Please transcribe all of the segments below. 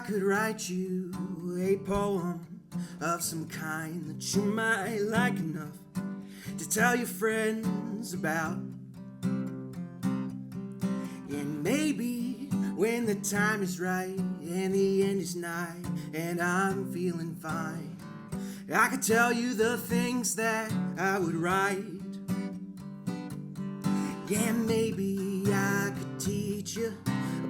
could write you a poem of some kind that you might like enough to tell your friends about. And maybe when the time is right and the end is nigh and I'm feeling fine, I could tell you the things that I would write. Yeah, maybe I could teach you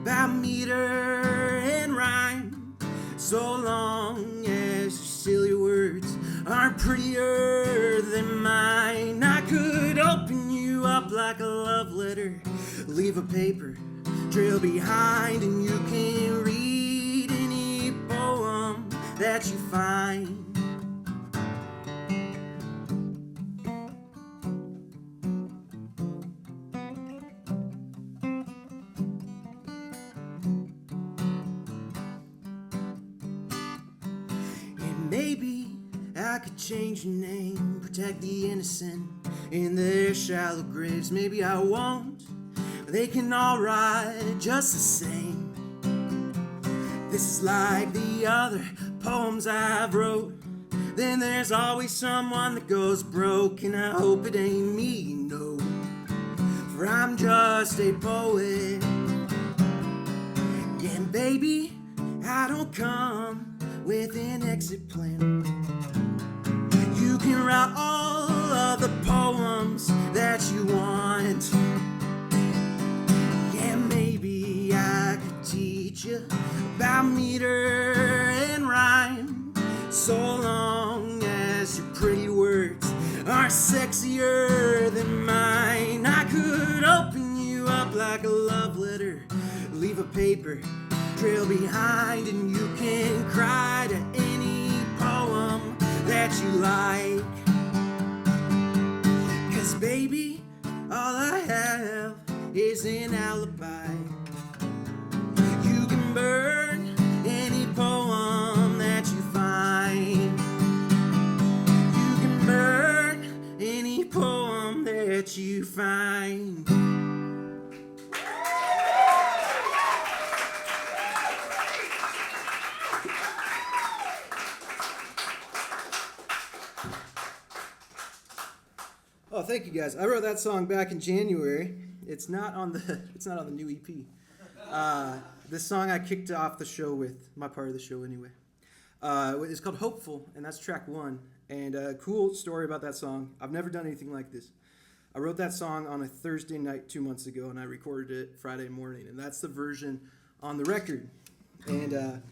about meter and rhyme, so long as your silly words aren't prettier than mine. I could open you up like a love letter, leave a paper trail behind, and you can read any poem that you find. Maybe I could change your name, protect the innocent in their shallow graves. Maybe I won't, they can all ride just the same. This is like the other poems I've wrote. Then there's always someone that goes broke, and I hope it ain't me, no, for I'm just a poet. Yeah, and baby, I don't come with an exit plan. You can write all of the poems that you want. Yeah, maybe I could teach you about meter and rhyme, so long as your pretty words are sexier than mine. I could open you up like a love letter, leave a paper trail behind, and you can cry to any poem that you like. 'Cause baby, all I have is an alibi. You can burn any poem that you find. You can burn any poem that you find. Oh, thank you guys. I wrote that song back in January. It's not on the new EP. This song I kicked off the show with, my part of the show anyway. It's called Hopeful, and that's track 1. And a cool story about that song. I've never done anything like this. I wrote that song on a Thursday night 2 months ago, and I recorded it Friday morning. And that's the version on the record. And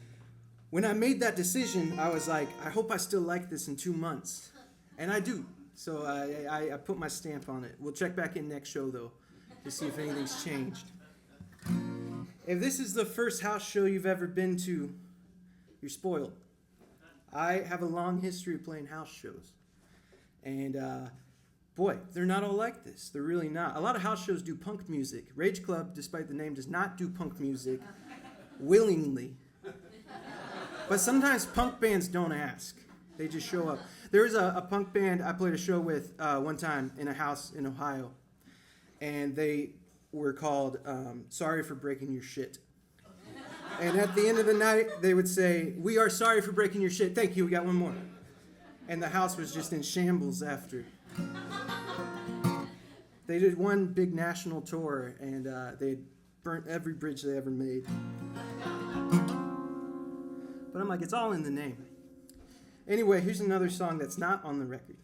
when I made that decision, I was like, I hope I still like this in 2 months. And I do. So I put my stamp on it. We'll check back in next show, though, to see if anything's changed. If this is the first house show you've ever been to, you're spoiled. I have a long history of playing house shows. And, boy, they're not all like this. They're really not. A lot of house shows do punk music. Rage Club, despite the name, does not do punk music willingly. But sometimes punk bands don't ask. They just show up. There was a punk band I played a show with one time in a house in Ohio. And they were called Sorry for Breaking Your Shit. And at the end of the night, they would say, "We are sorry for breaking your shit. Thank you, we got one more." And the house was just in shambles after. They did one big national tour, and they had burnt every bridge they ever made. But I'm like, it's all in the name. Anyway, here's another song that's not on the record.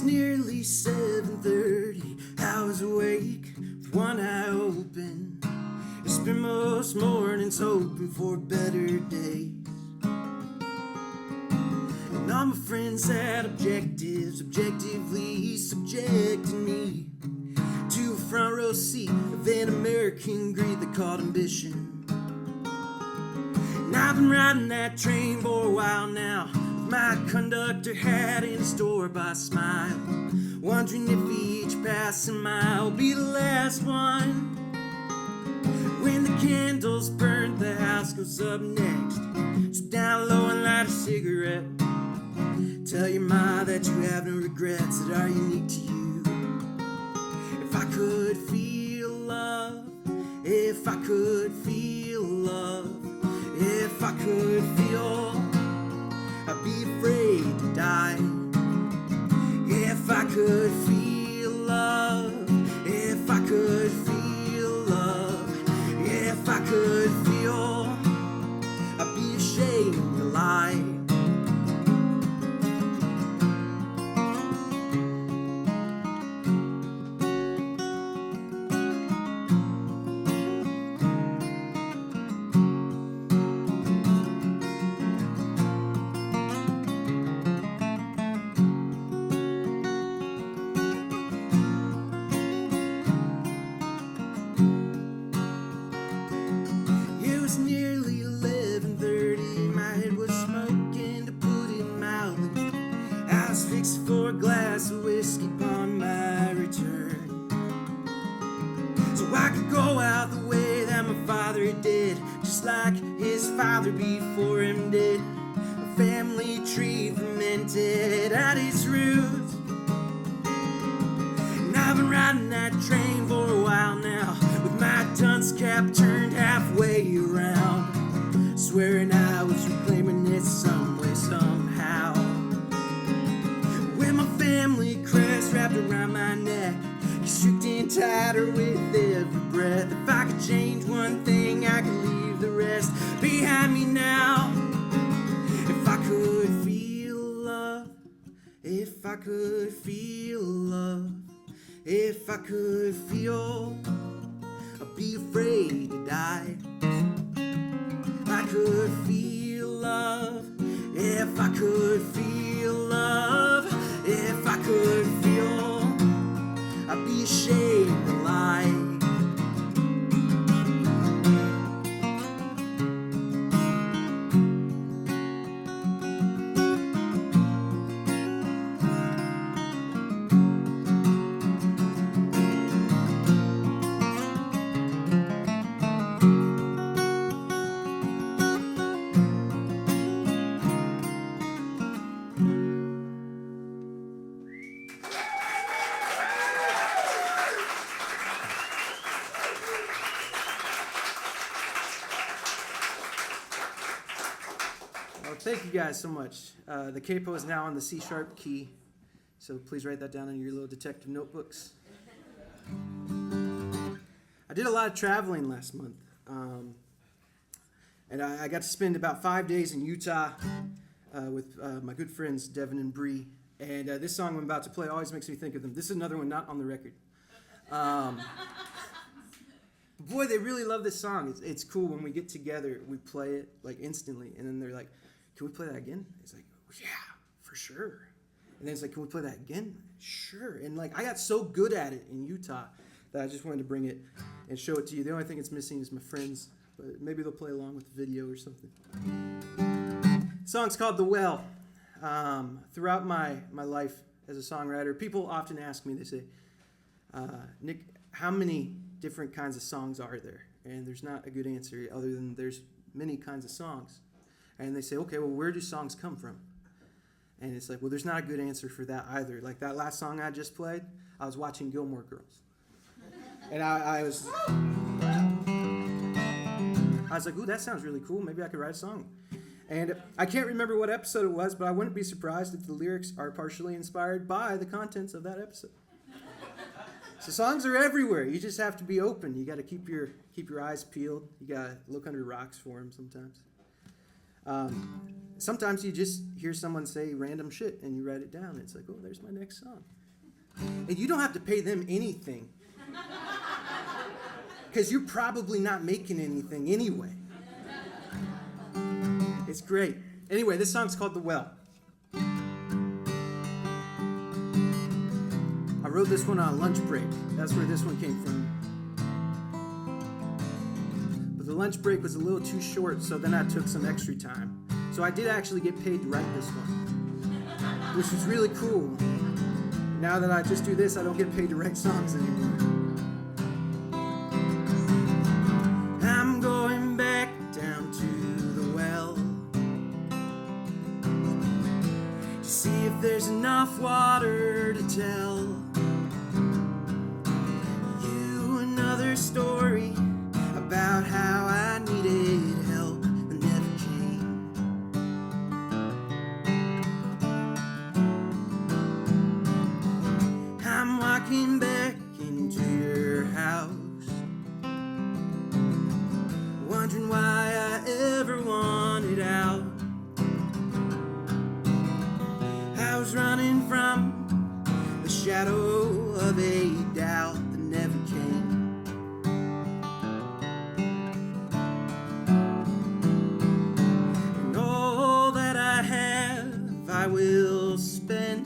Nearly 7:30, I was awake with one eye open. I spent most mornings hoping for better days. And all my friends had objectives, objectively subjecting me to a front row seat of an American greed they called ambition. And I've been riding that train for a while now, My conductor had in store by smile, wondering if each passing mile will be the last one. When the candles burn, the house goes up next. So down low and light a cigarette. Tell your ma that you have no regrets that are unique to you. If I could feel love, if I could feel love, if I could feel, I'd be afraid to die. If I could feel love, if I could feel love, if I could feel, I'd be ashamed to lie. For a glass of whiskey upon my return, so I could go out the way that my father did, just like his father before him did. A family tree fermented at its roots, and I've been riding that train for a while now, with my dunce cap turned halfway around, swearing I was reclaiming it some way, somehow. Family crest wrapped around my neck, constricting tighter with every breath. If I could change one thing, I could leave the rest behind me now. If I could feel love, if I could feel love, if I could feel, I'd be afraid to die. If I could feel love, if I could feel love, if I could feel, I'd be ashamed to lie. Thank you guys so much. The capo is now on the C sharp key, so please write that down in your little detective notebooks. I did a lot of traveling last month, and I got to spend about 5 days in Utah with my good friends Devin and Bree. And this song I'm about to play always makes me think of them. This is another one not on the record. Boy, they really love this song. It's cool when we get together, we play it like instantly, and then they're like, "Can we play that again?" It's like, "Yeah, for sure." And then it's like, "Can we play that again?" Sure. And like, I got so good at it in Utah that I just wanted to bring it and show it to you. The only thing it's missing is my friends, but maybe they'll play along with the video or something. The song's called "The Well." Throughout my life as a songwriter, people often ask me, they say, "Nick, how many different kinds of songs are there?" And there's not a good answer other than there's many kinds of songs. And they say, "Okay, well, where do songs come from?" And it's like, well, there's not a good answer for that either. Like that last song I just played, I was watching Gilmore Girls. And I was like, ooh, that sounds really cool. Maybe I could write a song. And I can't remember what episode it was, but I wouldn't be surprised if the lyrics are partially inspired by the contents of that episode. So songs are everywhere. You just have to be open. You got to keep your eyes peeled. You got to look under rocks for them sometimes. Sometimes you just hear someone say random shit and you write it down. It's like, oh, there's my next song. And you don't have to pay them anything. Because you're probably not making anything anyway. It's great. Anyway, this song's called "The Well." I wrote this one on a lunch break. That's where this one came from. But the lunch break was a little too short, so then I took some extra time. So I did actually get paid to write this one, which was really cool. Now that I just do this, I don't get paid to write songs anymore. I'm going back down to the well to see if there's enough water to tell you another story about how I needed help and never came. I'm walking back into your house, wondering why I ever wanted out. I was running from the shadow of a doubt that never came. And all that I have I will spend,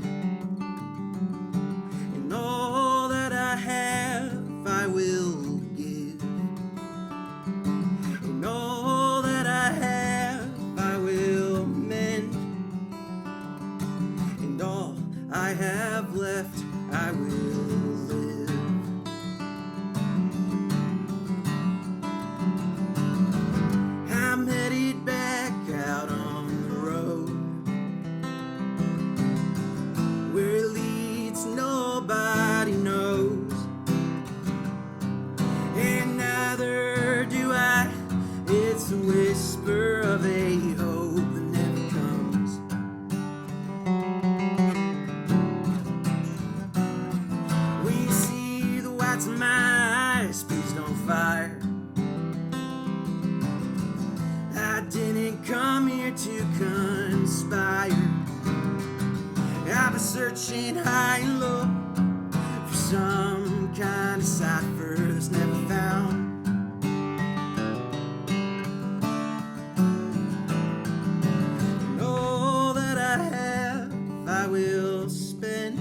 and all that I have I will give, and all that I have I will mend, and all I have left I will live. I'm headed back out on the road, where it leads nobody knows, and neither do I. It's a whisper of a hope that never comes. When you see the whites of my eyes, please don't fire. I didn't come here to conspire. I've been searching high and low for some kind of cipher that's never found. And all that I have I will spend,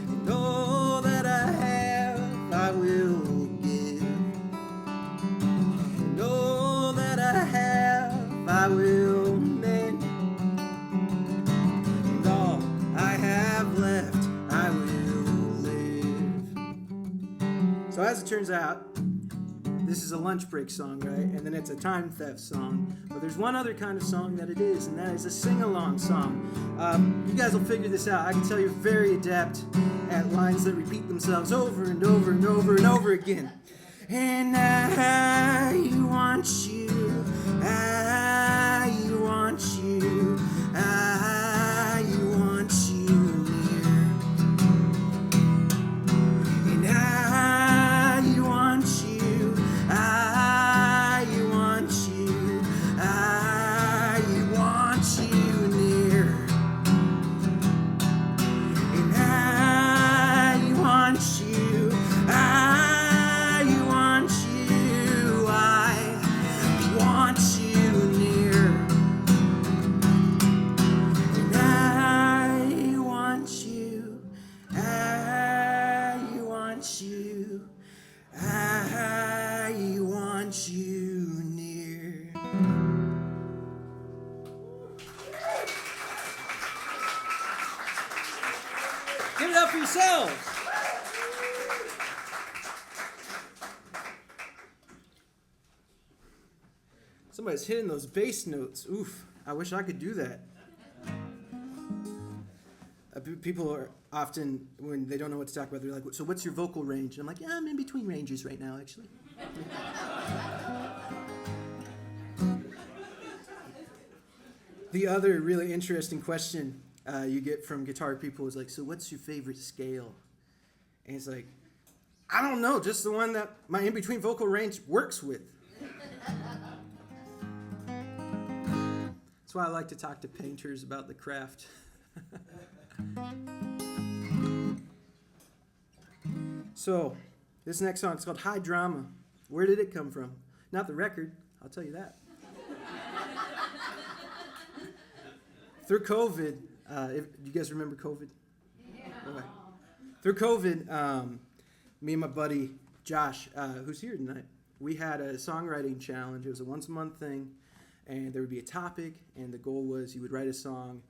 and all that I have I will give, and all that I have I will mend, and all I have left I will live. So as it turns out, this is a lunch break song, right? And then it's a time theft song. But there's one other kind of song that it is, and that is a sing-along song. You guys will figure this out. I can tell you're very adept at lines that repeat themselves over and over and over and over again. And I want you, I want you, I want you near. And I want you, I want you, I want you near. And I want you, I want you, I want you near. And I want you, I want you, I want you near. Give it up for yourselves. Somebody's hitting those bass notes. Oof, I wish I could do that. People are often, when they don't know what to talk about, they're like, so what's your vocal range? And I'm like, yeah, I'm in between ranges right now, actually. The other really interesting question you get from guitar people is like, so what's your favorite scale? And it's like, I don't know, just the one that my in-between vocal range works with. That's why I like to talk to painters about the craft. So, this next song is called High Drama. Where did it come from? Not the record, I'll tell you that. Through COVID, do you guys remember COVID? Yeah. Okay. Through COVID, me and my buddy Josh, who's here tonight, we had a songwriting challenge. It was a once-a-month thing. and there would be a topic, and the goal was you would write a song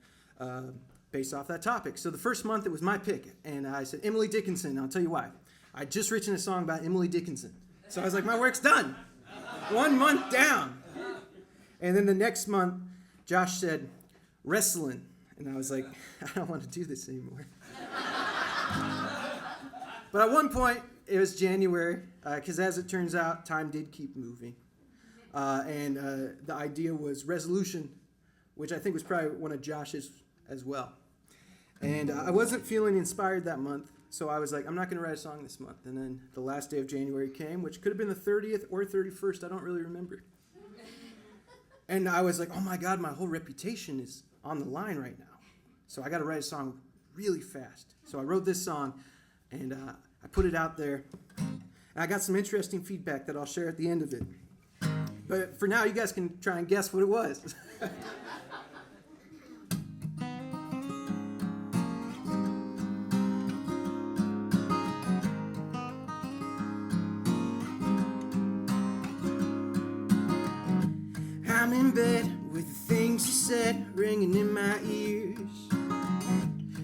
based off that topic. So the first month, it was my pick, and I said, Emily Dickinson. I'll tell you why. I'd just written a song about Emily Dickinson. So I was like, my work's done. 1 month down. And then the next month, Josh said, wrestling. And I was like, I don't want to do this anymore. But at one point, it was January, because as it turns out, time did keep moving. And the idea was resolution, which I think was probably one of Josh's as well. And I wasn't feeling inspired that month, so I was like, I'm not going to write a song this month. And then the last day of January came, which could have been the 30th or 31st. I don't really remember. And I was like, oh my God, my whole reputation is on the line right now. So I got to write a song really fast. So I wrote this song, and I put it out there. And I got some interesting feedback that I'll share at the end of it. But for now, you guys can try and guess what it was. I'm in bed with the things you said ringing in my ears.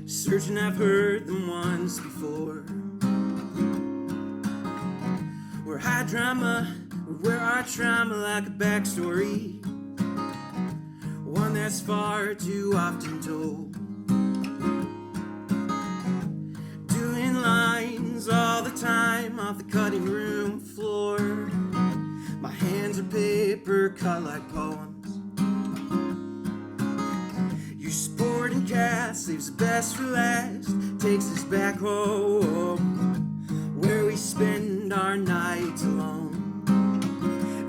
Certain I've heard them once before. We're high drama, we wear our trauma like a backstory, one that's far too often told. Doing lines all the time off the cutting room floor. My hands are paper cut like poems. Your sporting cast leaves the best for last, takes us back home, where we spend our nights alone,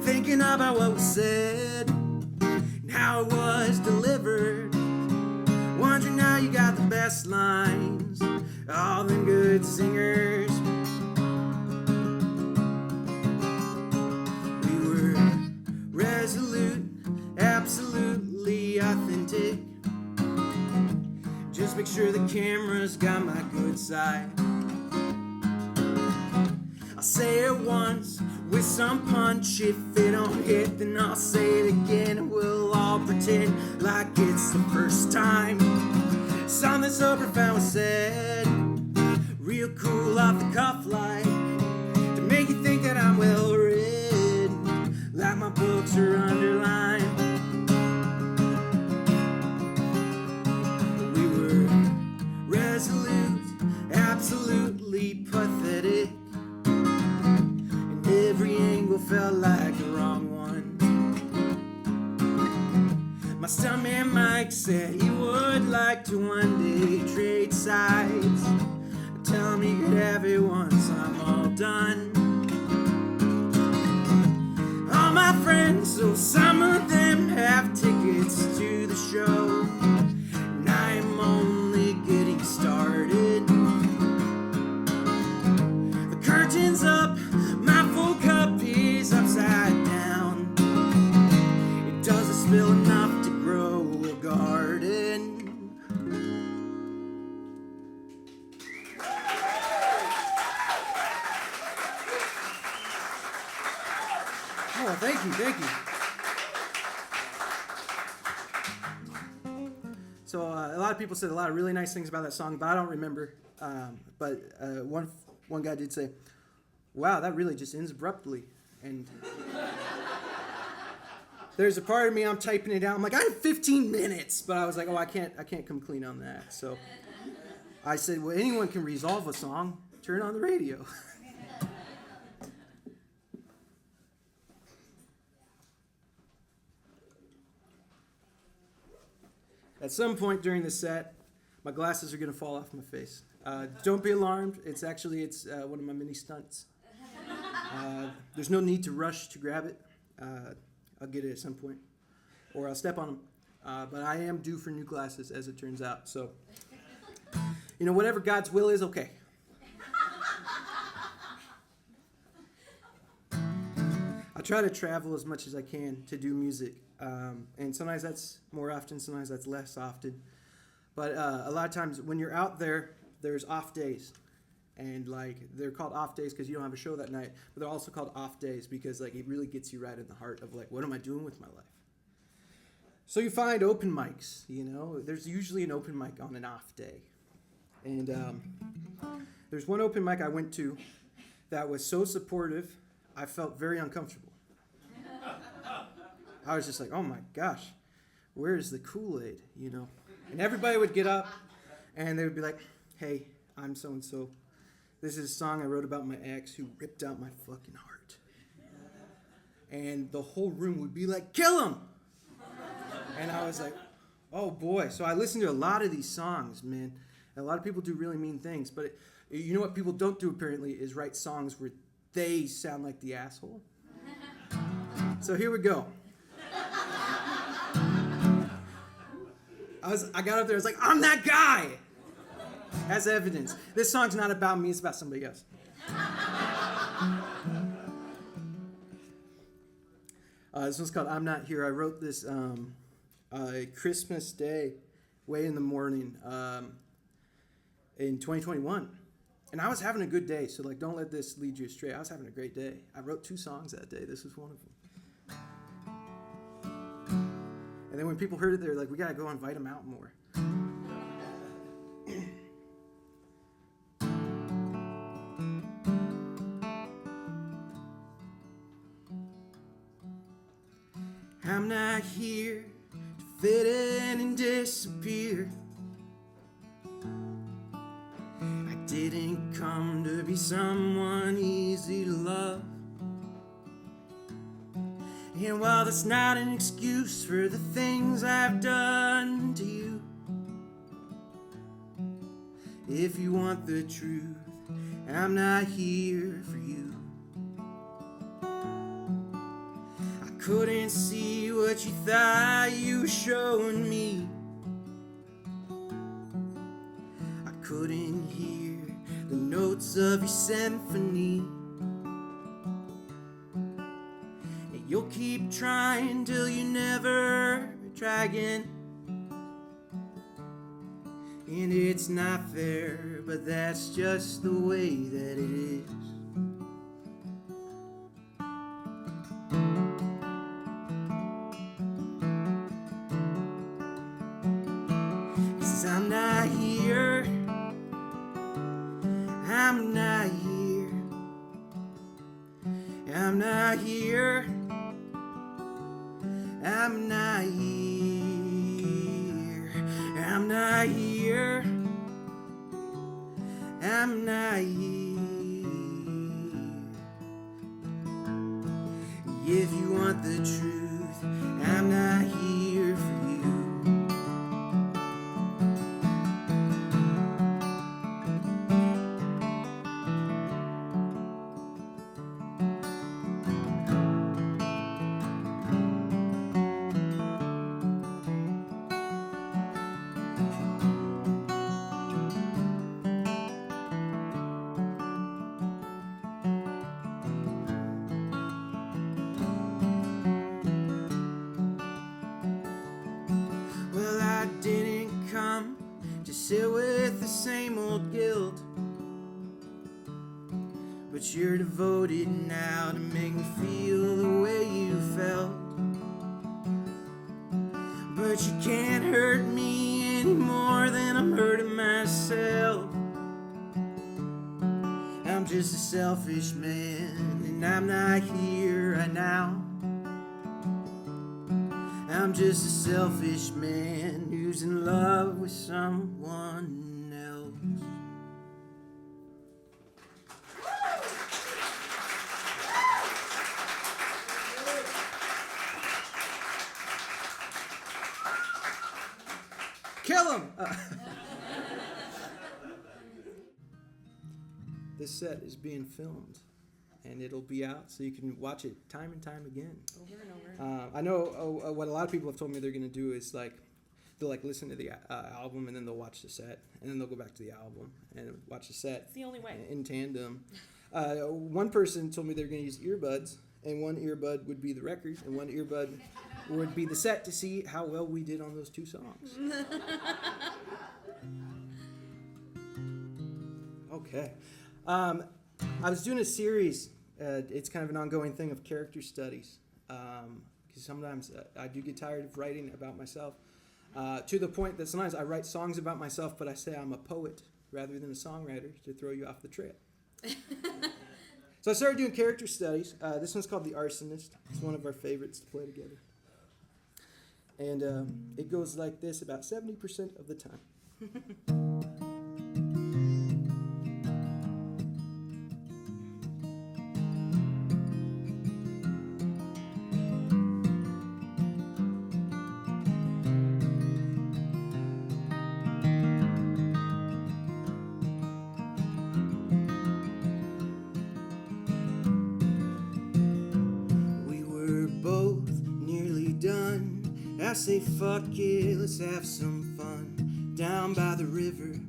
thinking about what was said and how it was delivered, wondering how you got the best lines, all them good singers. Resolute, absolutely authentic. Just make sure the camera's got my good side. I'll say it once with some punch. If it don't hit, then I'll say it again, and we'll all pretend like it's the first time. Something so profound was said, real cool off the cuff, like to make you think that I'm well read, like my books are underlined. We were resolute, absolutely pathetic, and every angle felt like the wrong one. My stuntman Mike said he would like to one day trade sides. Tell him he could have it once I'm all done. All my friends, so some of them have tickets to the show, and I'm only getting started. The curtain's up, my full cup is upside down. It doesn't spill enough to grow a garden. Oh, thank you. So a lot of people said a lot of really nice things about that song, but I don't remember. But one guy did say, wow, that really just ends abruptly. And there's a part of me, I'm typing it out. I'm like, I have 15 minutes. But I was like, oh, I can't come clean on that. So I said, well, anyone can resolve a song. Turn on the radio. At some point during the set, my glasses are going to fall off my face. Don't be alarmed. It's one of my mini stunts. There's no need to rush to grab it. I'll get it at some point, or I'll step on them. But I am due for new glasses, as it turns out. So, whatever God's will is, okay. I try to travel as much as I can to do music. And sometimes that's more often, sometimes that's less often. But a lot of times when you're out there, there's off days. And they're called off days because you don't have a show that night. But they're also called off days because it really gets you right in the heart of what am I doing with my life? So you find open mics, you know. There's usually an open mic on an off day. And there's one open mic I went to that was so supportive, I felt very uncomfortable. I was just like, oh my gosh, where's the Kool-Aid, you know? And everybody would get up, and they would be like, hey, I'm so-and-so. This is a song I wrote about my ex who ripped out my fucking heart. And the whole room would be like, kill him! And I was like, oh boy. So I listened to a lot of these songs, man. And a lot of people do really mean things. But you know what people don't do, apparently, is write songs where they sound like the asshole. So here we go. I got up there, I was like, I'm that guy! As evidence. This song's not about me, it's about somebody else. This one's called I'm Not Here. I wrote this Christmas Day, way in the morning, in 2021. And I was having a good day, so like, don't let this lead you astray. I was having a great day. I wrote 2 songs that day. This was one of them. And then when people heard it, they were like, we gotta go invite them out more. I'm not here to fit in and disappear. I didn't come to be someone easy to love. And while that's not an excuse for the things I've done to you, if you want the truth, I'm not here for you. I couldn't see what you thought you were showing me. I couldn't hear the notes of your symphony. You'll keep trying till you never try again. And it's not fair, but that's just the way that it is. 'Cause I'm not here. I'm not here. I'm not here. I'm not here. I'm not here. I'm not here. If you want the truth, I'm not here for you. Sit with the same old guilt, but you're devoted now to make me feel the way you felt. But you can't hurt me any more than I'm hurting myself. I'm just a selfish man, and I'm not here right now. I'm just a selfish man who's in love with someone else. Kill him! This set is being filmed, and it'll be out so you can watch it time and time again. Over and over. I know what a lot of people have told me they're going to do is like they'll like listen to the album and then they'll watch the set and then they'll go back to the album and watch the set. It's the only way. In tandem. One person told me they're going to use earbuds, and one earbud would be the record and one earbud would be the set to see how well we did on those 2 songs. Okay. I was doing a series. It's kind of an ongoing thing of character studies. Because because sometimes I do get tired of writing about myself, to the point that sometimes I write songs about myself, but I say I'm a poet rather than a songwriter to throw you off the trail. So I started doing character studies. This one's called The Arsonist. It's one of our favorites to play together. And it goes like this about 70% of the time. We were both nearly done. I say fuck it, let's have some fun. Down by the river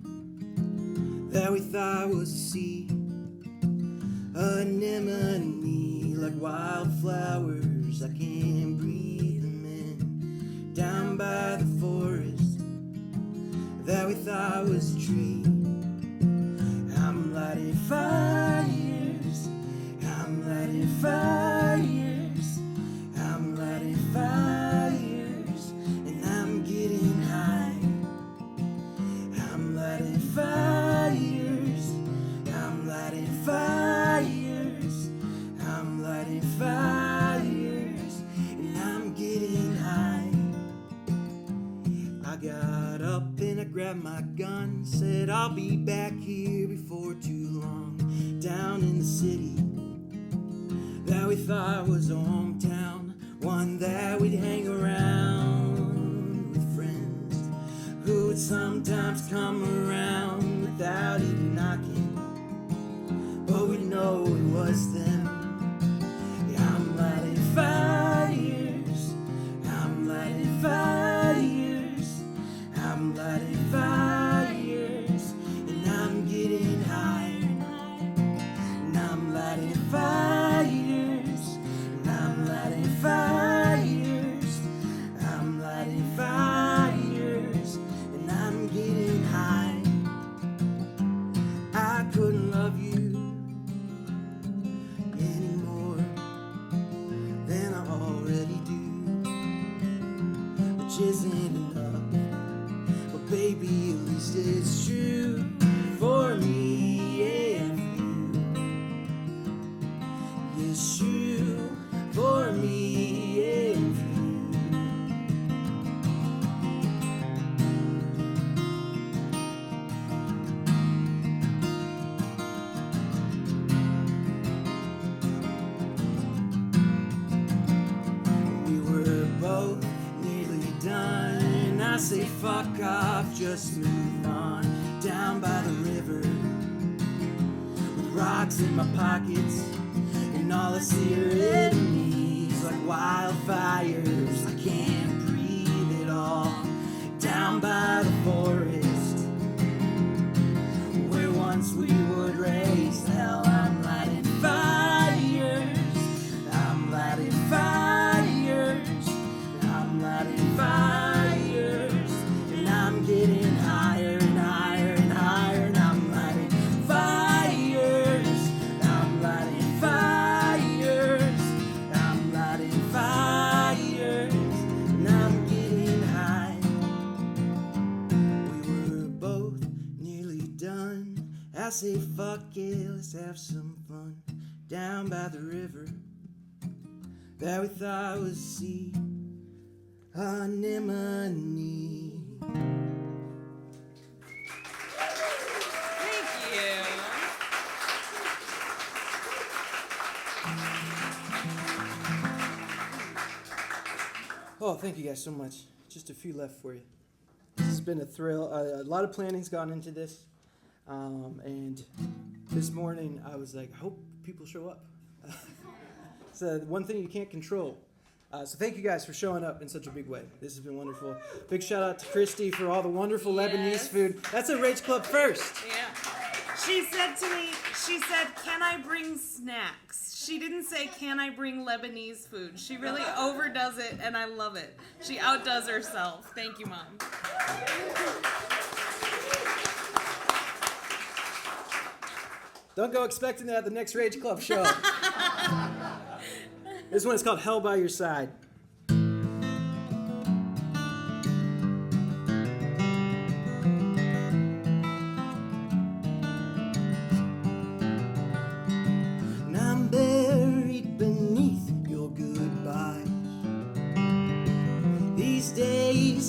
that we thought was a sea. Anemone like wildflowers, I can't breathe them in. Down by the forest that we thought was a tree. I'm lighting fires, I'm lighting fires, I'm lighting fires, and I'm getting high. I'm lighting fires, I'm lighting fires, I'm lighting fires, and I'm getting high. I got up and I grabbed my gun, said I'll be back here before too long. Down in the city that we thought was a hometown, one that we'd hang around with friends who would sometimes come around without even knocking, but we'd know it was them. Yeah, I'm lighting fires, I'm lighting fires, I'm lighting fires, and I'm getting high. And I'm lighting fires, and I'm lighting fires, I'm lighting fires, and I'm getting high. I couldn't love you any more than I already do, which isn't enough, but baby, at least it's true for me and for you. It's true for me and for you. We were both nearly done, and I say fuck off, just move on. Down by the river with rocks in my pockets, and all I see are enemies like wildfires. I can't breathe at all. Down by the forest where once we would raise hell, I'm lighting fires, I'm lighting fires, I'm lighting fires, and I'm getting higher and higher and higher, and I'm lighting fires, I'm lighting fires, I'm lighting fires, and I'm getting high. We were both nearly done. I say fuck it, let's have some fun. Down by the river that we thought was a sea. Anemone. Thank you. Oh, thank you guys so much. Just a few left for you. This has been a thrill. A lot of planning's gone into this. And this morning I was like, I hope people show up. It's one thing you can't control. So thank you guys for showing up in such a big way. This has been wonderful. Big shout out to Christy for all the wonderful Lebanese food. That's a Rage Club first. Yeah. She said to me, can I bring snacks? She didn't say, can I bring Lebanese food? She really overdoes it, and I love it. She outdoes herself. Thank you, Mom. Don't go expecting that at the next Rage Club show. This one is called Hell by Your Side.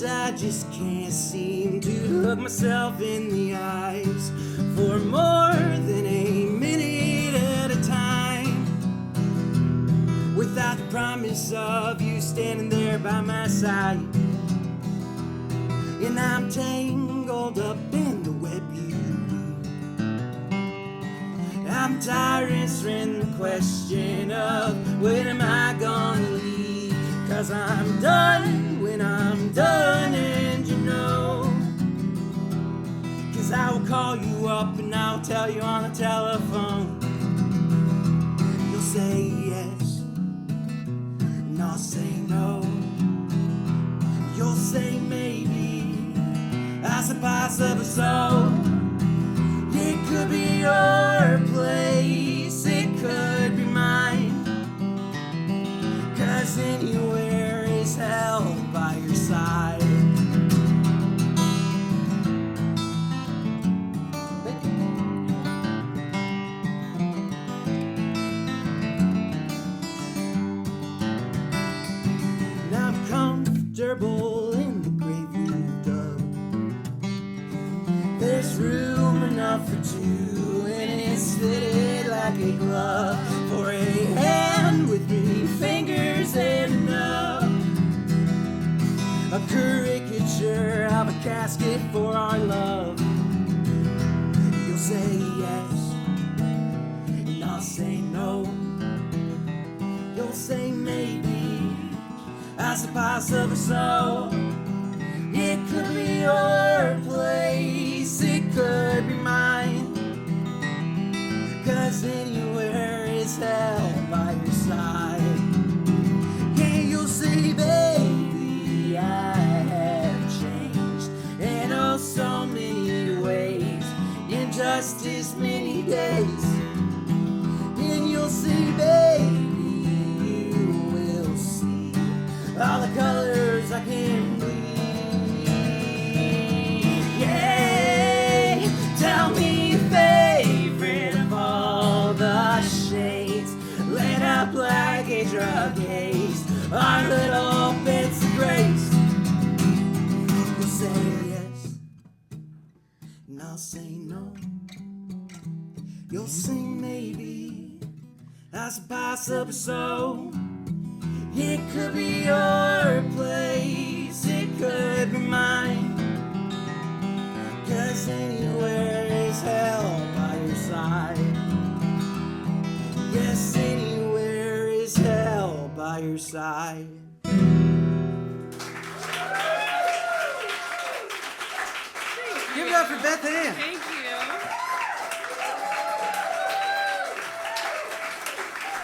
'cause I just can't seem to look myself in the eyes for more than a minute at a time without the promise of you standing there by my side. And I'm tangled up in the web you weave. I'm tired answering the question of when am I gonna leave? 'Cause I'm done when I'm done, and you know. 'Cause I will call you up and I'll tell you on the telephone. You'll say yes, and I'll say no. You'll say maybe, I suppose of a soul. It could be your place, it could be mine. 'Cause anywhere is hell by your side. And I'm comfortable in the grave you dug. There's room enough for two, and it's fitted like a glove for a hand with 3 fingers and enough. A caricature of a casket for our love. You'll say yes, and I'll say no. You'll say maybe, I suppose of a soul. It could be your place, it could be mine. 'Cause anywhere is hell by your side. Yeah, you'll say, baby, I have changed in oh so many ways, in just as many days. And you'll see, baby, you will see all the colors I can bleed. Yeah, tell me your favorite of all the shades, lit up like a drug haze, our little bits of grace. You'll say yes, and I'll say no. You'll say maybe, I suppose of a soul. It could be your place, it could be mine. 'Cause anywhere is hell by your side. Yes, anywhere is hell by your side. Give it up for Beth Ann. Thank you.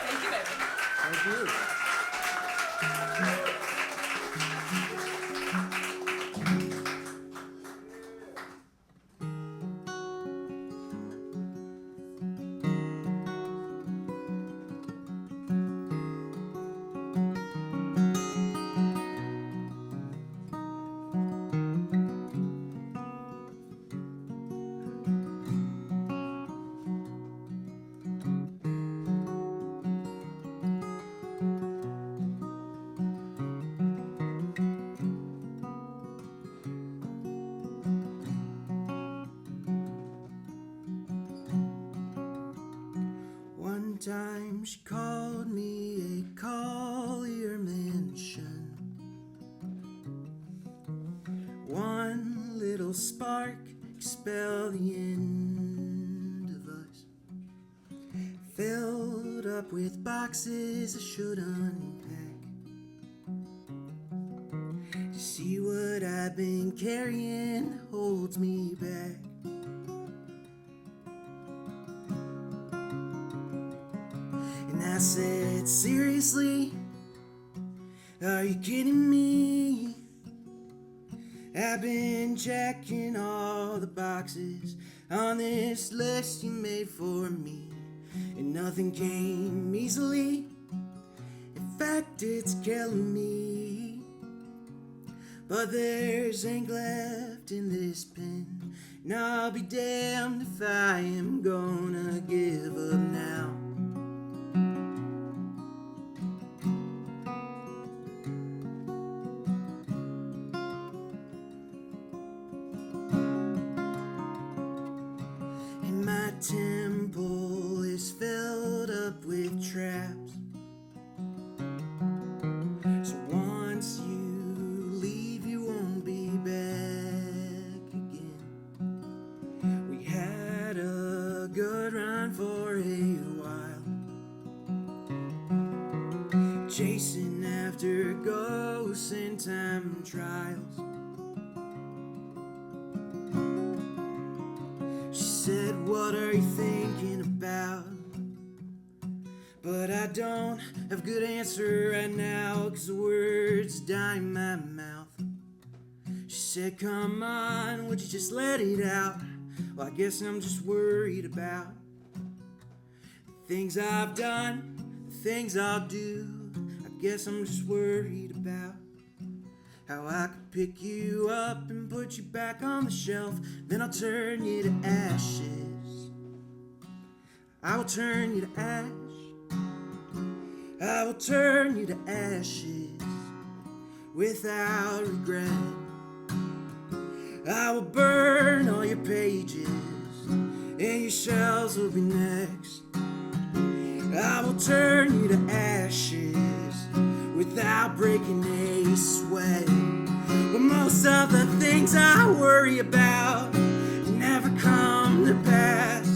Thank you, baby. Thank you. One time she called me a Collier mansion. One little spark expelled the end of us. Filled up with boxes I should unpack. To see what I've been carrying holds me back. And I said, seriously, are you kidding me? I've been checking all the boxes on this list you made for me, and nothing came easily. In fact, it's killing me. But there's ink left in this pen, and I'll be damned if I am gonna give up now. temple is filled up with traps. So once you leave, you won't be back again. We had a good run for a while, chasing after ghosts and time trials. She said, what are you thinking about? But I don't have a good answer right now, 'cause the words die in my mouth. She said, come on, would you just let it out? Well, I guess I'm just worried about the things I've done, the things I'll do. I guess I'm just worried about how I could pick you up and put you back on the shelf. Then I'll turn you to ashes. I will turn you to ash. I will turn you to ashes without regret. I will burn all your pages and your shelves will be next. I will turn you to ashes without breaking a sweat. But most of the things I worry about never come to pass.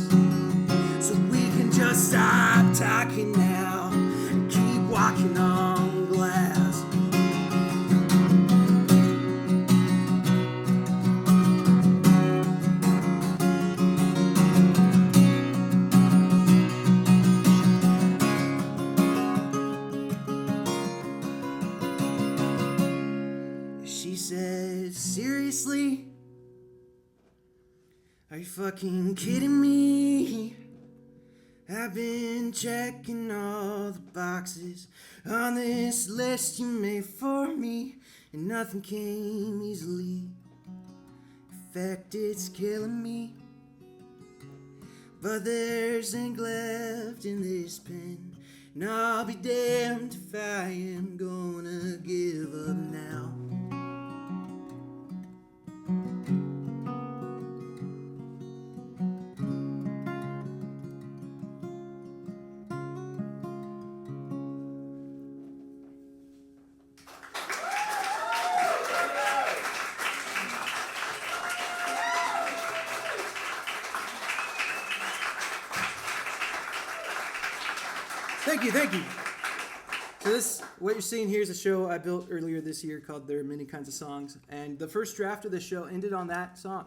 So we can just stop talking now and keep walking on glass. She said, seriously? Are you fucking kidding me? I've been checking all the boxes on this list you made for me, and nothing came easily. In fact, it's killing me. But there's ink left in this pen, and I'll be damned if I am gonna give up now. Thank you. So this, what you're seeing here is a show I built earlier this year called There Are Many Kinds of Songs. And the first draft of the show ended on that song.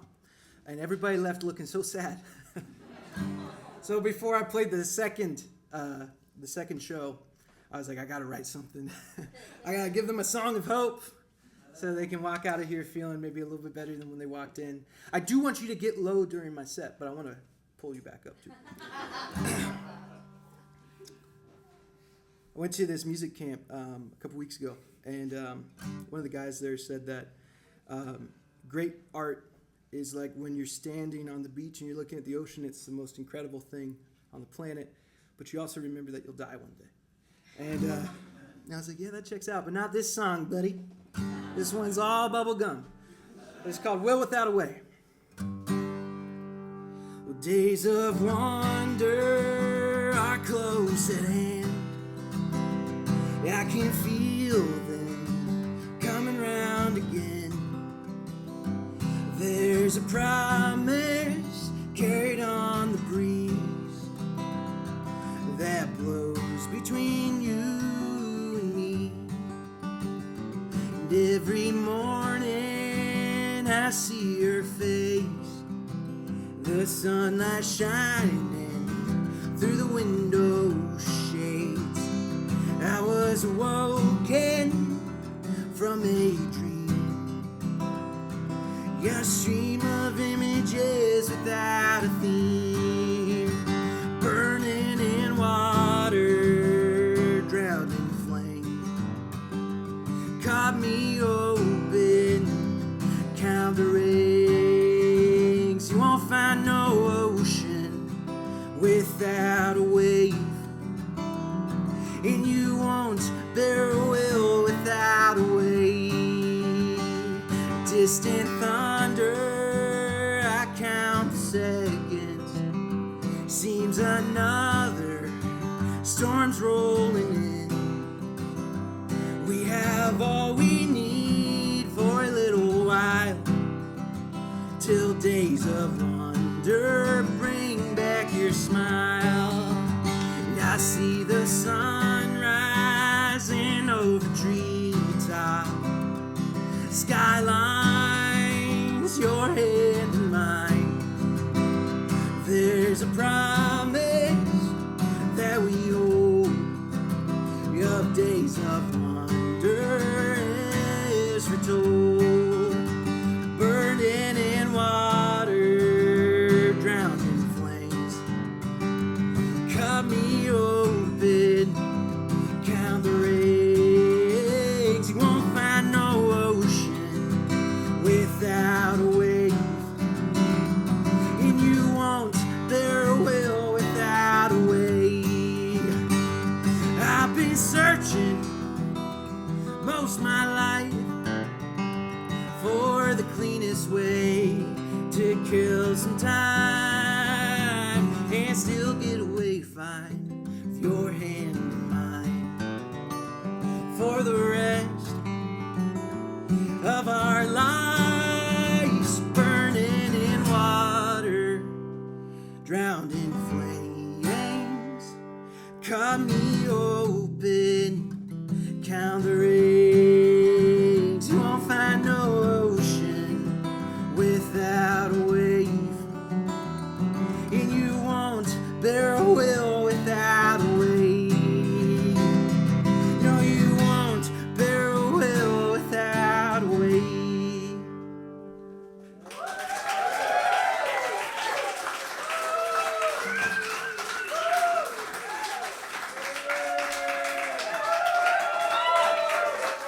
And everybody left looking so sad. So before I played the second show, I was like, I gotta write something. I gotta give them a song of hope so they can walk out of here feeling maybe a little bit better than when they walked in. I do want you to get low during my set, but I want to pull you back up too. I went to this music camp a couple weeks ago, and one of the guys there said that great art is like when you're standing on the beach and you're looking at the ocean. It's the most incredible thing on the planet, but you also remember that you'll die one day. And I was like, yeah, that checks out, but not this song, buddy. This one's all bubble gum. It's called Will Without a Way. Well, days of wonder are close at hand. I can feel them coming round again. There's a promise carried on the breeze that blows between you and me. And every morning I see your face, the sunlight shining through the window shades. I was awoken from a dream, a stream of images without a theme, burning in water, drowned in flame. Caught me open, count the rings. You won't find no ocean without a wave, and you won't bear a will without a way. Distant thunder, I count the seconds Seems another storm's rolling in. We have all we need for a little while, till days of wonder bring back your smile. And I see the sun rising over treetop, skylines your hand in mine. There's a promise that we hold of days of wonder is foretold. Burning in water, drowned in flames. Cut me open, count the rings. You won't find no ocean without a wave, and you won't bear a will without a way. I've been searching most my life for the cleanest way to kill some time and still get away fine with your hand in mine. For the rest of our lives, burning in water, drowned in flames. Cut me open, count the rings. You won't find no ocean without a wave, and you won't bear a will without a way. No, you won't bear a will without a way.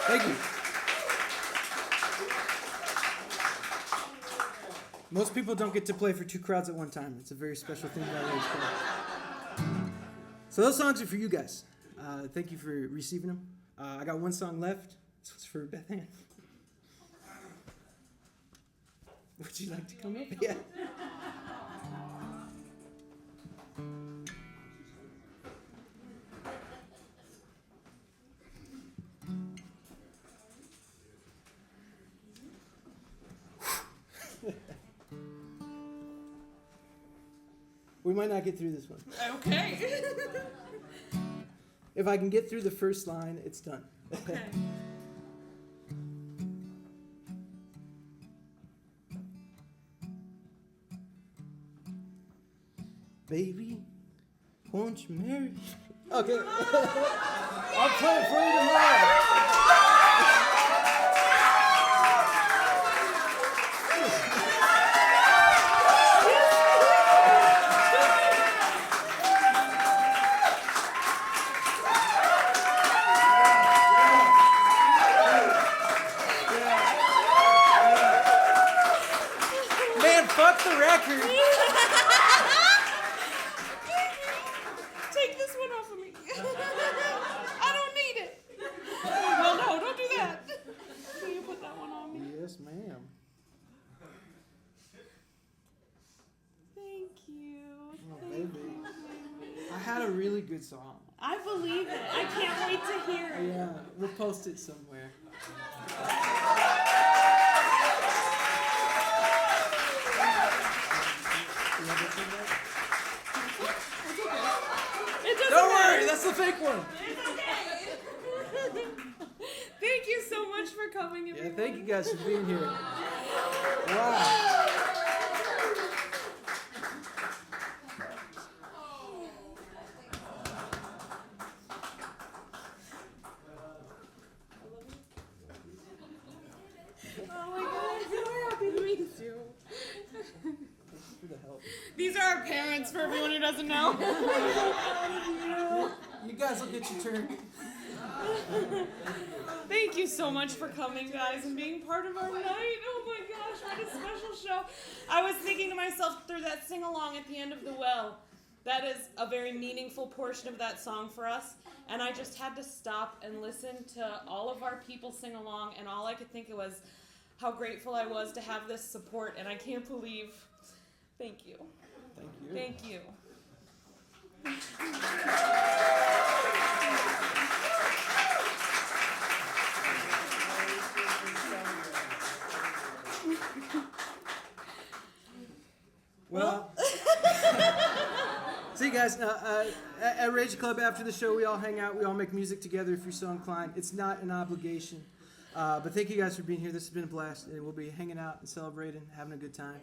Thank you. Most people don't get to play for two crowds at one time. It's a very special thing about Rage Club. So those songs are for you guys. Thank you for receiving them. I got one song left. This one's for Beth Ann. Would you like to come up? Yeah. We might not get through this one. Okay. If I can get through the first line, it's done. Okay. Baby, won't you marry me? Okay. I'll play it for you tomorrow. Man, fuck the record. Take this one off of me. I don't need it. Well, no, don't do that. Can you put that one on me? Yes, ma'am. Thank you. Oh, Thank baby. you. I had a really good song. I believe it. I can't wait to hear it. Yeah, we'll post it somewhere. It doesn't Don't matter. worry, that's the fake one. It's okay. Thank you so much for coming, Yeah, everyone. thank you guys for being here. Wow. Oh my God, I'm so happy to meet you. Thanks for the help. These are our parents, for everyone who doesn't know. You guys will get your turn. Thank you so much for coming, guys, and being part of our night. Oh my gosh, what a special show. I was thinking to myself through that sing-along at the end of The Well, that is a very meaningful portion of that song for us, and I just had to stop and listen to all of our people sing along, and all I could think of was how grateful I was to have this support, and I can't believe. Thank you. Thank you. Thank you. See you guys. At Rage Club after the show, we all hang out. We all make music together if you're so inclined. It's not an obligation. But thank you guys for being here. This has been a blast. And we'll be hanging out and celebrating, having a good time.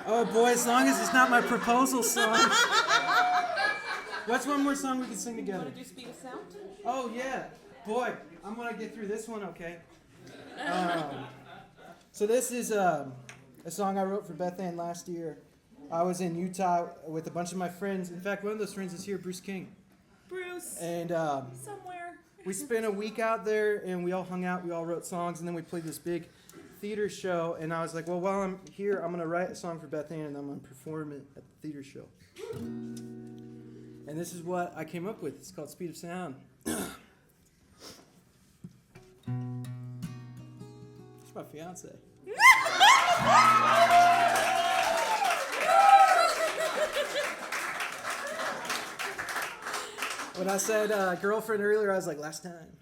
Oh boy, as long as it's not my proposal song. What's one more song we can sing together? Want to do Speed of Sound? Oh yeah. Boy, I'm going to get through this one okay. So this is a song I wrote for Beth Ann last year. I was in Utah with a bunch of my friends. In fact, one of those friends is here, Bruce King. Bruce. And somewhere. we spent a week out there, and we all hung out. We all wrote songs, and then we played this big theater show. And I was like, well, while I'm here, I'm going to write a song for Beth Ann, and I'm going to perform it at the theater show. And this is what I came up with. It's called Speed of Sound. It's my fiance. When I said girlfriend earlier, I was like, last time.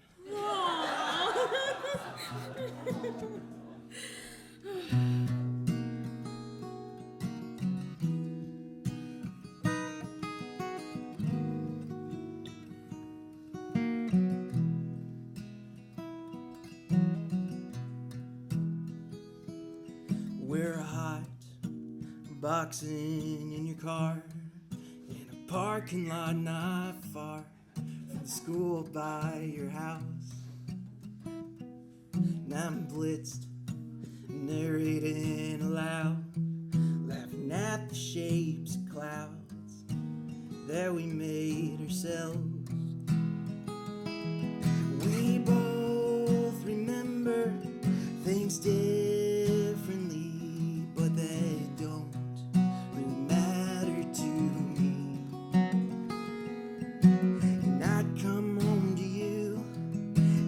We're hot, boxing in your car, in a parking lot not far from the school by your house. Now I'm blitzed, narrating aloud, laughing at the shapes of clouds that we made ourselves. We both remember things differently, but they don't really matter to me. And I'd come home to you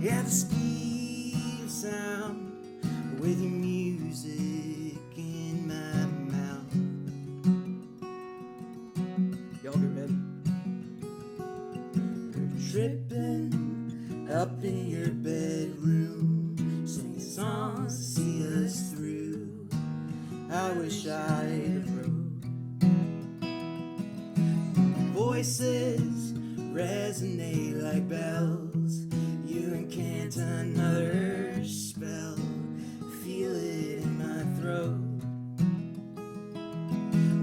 at the speed of sound, with your music in my mouth. Y'all get ready? We're tripping up in your bedroom, singing songs to see us through. I wish I'd have wrote. Voices resonate like bells. You incant another spell. Feel it in my throat.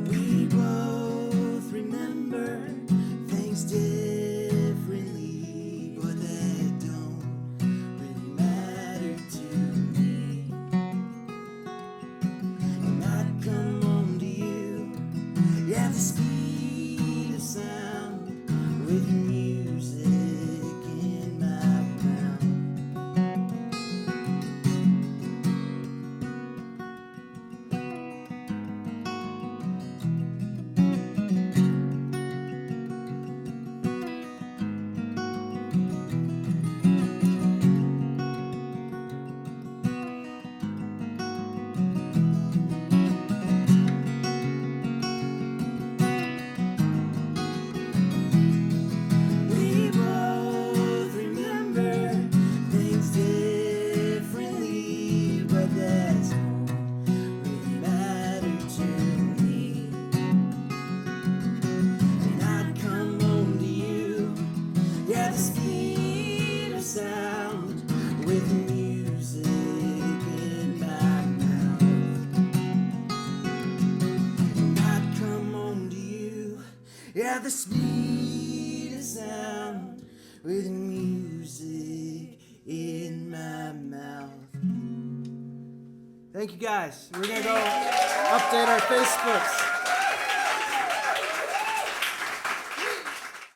We both remember things differently, but they don't really matter to me. And I'd come home to you at the speed of sound, with music in my mouth. We both remember things differently, but that don't really matter to me. And I'd come home to you at the speed of sound, with music in my mouth. And I'd come home to you at the speed of sound, with music in my mouth. Thank you guys. We're going to go update our Facebooks.